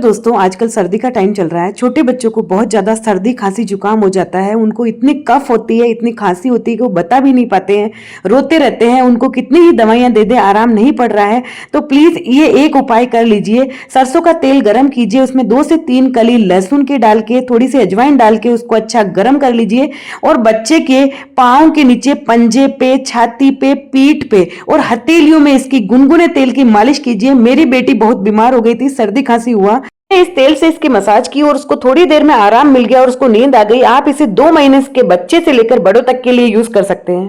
दोस्तों आजकल सर्दी का टाइम चल रहा है। छोटे बच्चों को बहुत ज्यादा सर्दी खांसी जुकाम हो जाता है। उनको इतनी कफ होती है, इतनी खांसी होती है कि वो बता भी नहीं पाते हैं, रोते रहते हैं। उनको कितनी ही दवाइयां दे दे, आराम नहीं पड़ रहा है। तो प्लीज ये एक उपाय कर लीजिए। सरसों का तेल गरम कीजिए, उसमें 2 से 3 कली लहसुन के डाल के, थोड़ी सी अजवाइन डाल के उसको अच्छा गर्म कर लीजिए और बच्चे के पाँव के नीचे, पंजे पे, छाती पे, पीठ पे और हथेलियों में इसकी गुनगुने तेल की मालिश कीजिए। मेरी बेटी बहुत बीमार हो गई थी, सर्दी खांसी हुआ, इस तेल से इसकी मसाज की और उसको थोड़ी देर में आराम मिल गया और उसको नींद आ गई। आप इसे 2 महीने के बच्चे से लेकर बड़ों तक के लिए यूज कर सकते हैं।